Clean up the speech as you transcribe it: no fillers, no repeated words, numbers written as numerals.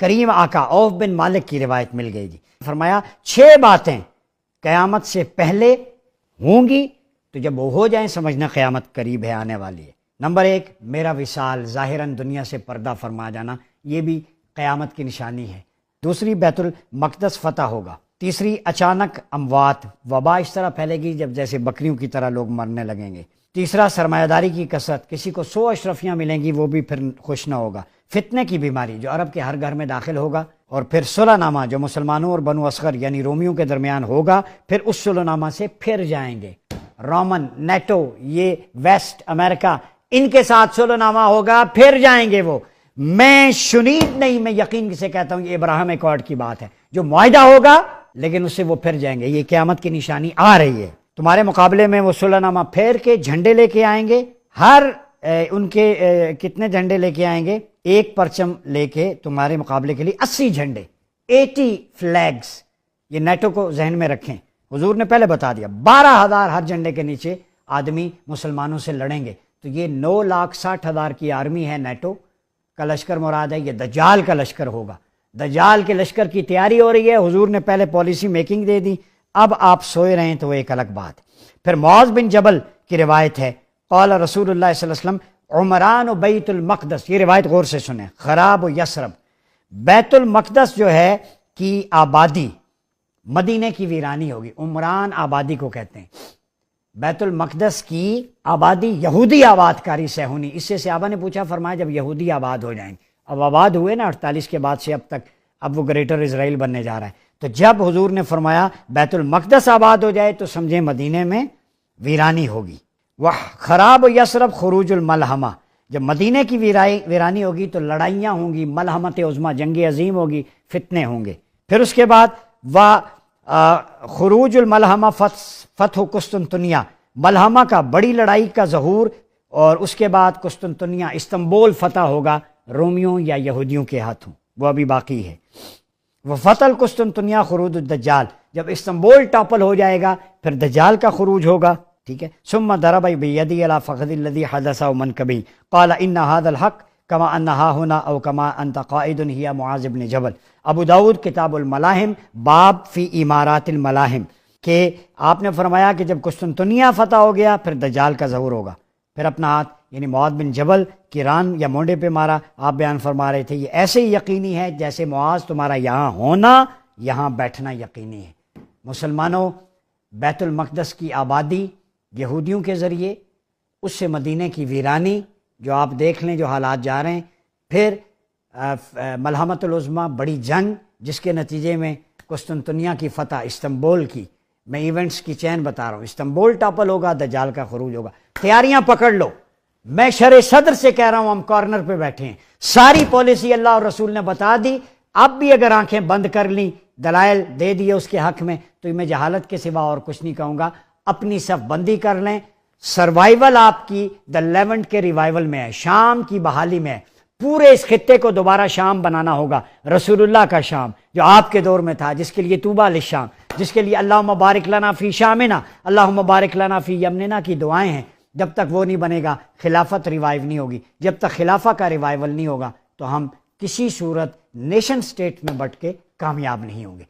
کریم آقا عوف بن مالک کی روایت مل گئی جی، فرمایا 6 باتیں قیامت سے پہلے ہوں گی، تو جب وہ ہو جائیں سمجھنا قیامت قریب ہے، آنے والی ہے۔ نمبر 1، میرا وصال، ظاہراً دنیا سے پردہ فرما جانا، یہ بھی قیامت کی نشانی ہے۔ دوسری، بیت المقدس فتح ہوگا۔ تیسری، اچانک اموات، وبا اس طرح پھیلے گی جب جیسے بکریوں کی طرح لوگ مرنے لگیں گے۔ تیسرا، سرمایہ داری کی کثرت، کسی کو 100 اشرفیاں ملیں گی وہ بھی پھر خوش نہ ہوگا۔ فتنے کی بیماری جو عرب کے ہر گھر میں داخل ہوگا، اور پھر صلح نامہ جو مسلمانوں اور بنو اصغر یعنی رومیوں کے درمیان ہوگا، پھر اس صلح نامہ سے پھر جائیں گے۔ رومن، نیٹو، یہ ویسٹ امریکہ، ان کے ساتھ صلح نامہ ہوگا، پھر جائیں گے وہ۔ میں شنید نہیں، میں یقین سے کہتا ہوں یہ ابراہیم ایکارڈ کی بات ہے، جو معاہدہ ہوگا لیکن اس سے وہ پھر جائیں گے۔ یہ قیامت کی نشانی آ رہی ہے۔ تمہارے مقابلے میں وہ صلح نامہ پھیر کے جھنڈے لے کے آئیں گے، ہر ان کے کتنے جھنڈے لے کے آئیں گے؟ 1 پرچم لے کے تمہارے مقابلے کے لیے 80 جھنڈے، 80 فلیگز۔ یہ نیٹو کو ذہن میں رکھیں، حضور نے پہلے بتا دیا 12,000 ہر جھنڈے کے نیچے آدمی مسلمانوں سے لڑیں گے، تو یہ 9,60,000 کی آرمی ہے نیٹو کا لشکر مراد ہے۔ یہ دجال کا لشکر ہوگا، دجال کے لشکر کی تیاری ہو رہی ہے، حضور نے پہلے پالیسی میکنگ دے دی، اب آپ سوئے رہیں تو وہ ایک الگ بات۔ پھر معاذ بن جبل کی روایت ہے، قال رسول اللہ صلی اللہ علیہ وسلم عمران و بیت المقدس، یہ روایت غور سے سنیں، خراب و یثرب، بیت المقدس جو ہے کی آبادی مدینے کی ویرانی ہوگی۔ عمران آبادی کو کہتے ہیں، بیت المقدس کی آبادی یہودی آباد کاری سے ہونی۔ اس سے صحابہ نے پوچھا، فرمایا جب یہودی آباد ہو جائیں، اب آباد ہوئے نا 48 کے بعد سے اب تک، اب وہ گریٹر اسرائیل بننے جا رہا ہے، تو جب حضور نے فرمایا بیت المقدس آباد ہو جائے تو سمجھیں مدینے میں ویرانی ہوگی۔ وہ خراب و یثرب خروج الملحمہ، جب مدینے کی ویرانی ہوگی تو لڑائیاں ہوں گی، ملحمت عظمیٰ، جنگ عظیم ہوگی، فتنے ہوں گے۔ پھر اس کے بعد خروج الملحمہ فتح قسطنطنیہ، ملحمہ کا بڑی لڑائی کا ظہور، اور اس کے بعد قسطنطنیہ استنبول فتح ہوگا رومیوں یا یہودیوں کے ہاتھوں، وہ ابھی باقی ہے۔ وہ فتح قسطنطنیہ خروج الدجال، جب استنبول ٹاپل ہو جائے گا پھر دجال کا خروج ہوگا، ٹھیک ہے۔ ثم ضرب بیدی علی فخذ الذی حدث منکبی قال ان هذا الحق کما انہا ہونا او کما انت قائد ہی معاذ بن جبل۔ ابو داؤد کتاب الملاحم باب فی امارات الملاحم، کہ آپ نے فرمایا کہ جب قسطنطنیہ فتح ہو گیا پھر دجال کا ظہور ہوگا، پھر اپنا ہاتھ یعنی معاذ بن جبل کی ران یا مونڈے پہ مارا۔ آپ بیان فرما رہے تھے یہ ایسے ہی یقینی ہے جیسے معاذ تمہارا یہاں ہونا، یہاں بیٹھنا یقینی ہے۔ مسلمانوں، بیت المقدس کی آبادی یہودیوں کے ذریعے، اس سے مدینے کی ویرانی جو آپ دیکھ لیں جو حالات جا رہے ہیں، پھر ملحمت العظمیٰ بڑی جنگ جس کے نتیجے میں قسطنطنیہ کی فتح، استنبول کی، میں ایونٹس کی چین بتا رہا ہوں، استنبول ٹاپل ہوگا، دجال کا خروج ہوگا۔ تیاریاں پکڑ لو، میں شرح صدر سے کہہ رہا ہوں، ہم کارنر پہ بیٹھے ہیں، ساری پالیسی اللہ اور رسول نے بتا دی، اب بھی اگر آنکھیں بند کر لیں، دلائل دے دیے اس کے حق میں، تو میں جہالت کے سوا اور کچھ نہیں کہوں گا۔ اپنی صف بندی کر لیں، سروائیول آپ کی دا لیونٹ کے ریوائیول میں ہے، شام کی بحالی میں ہے، پورے اس خطے کو دوبارہ شام بنانا ہوگا، رسول اللہ کا شام جو آپ کے دور میں تھا، جس کے لیے طوبیٰ للشام، جس کے لیے اللہم بارک لنا فی شامنا، اللہم بارک لنا فی یمننا کی دعائیں ہیں۔ جب تک وہ نہیں بنے گا خلافت ریوائیو نہیں ہوگی، جب تک خلافہ کا ریوائیول نہیں ہوگا تو ہم کسی صورت نیشن سٹیٹ میں بٹ کے کامیاب نہیں ہوں گے۔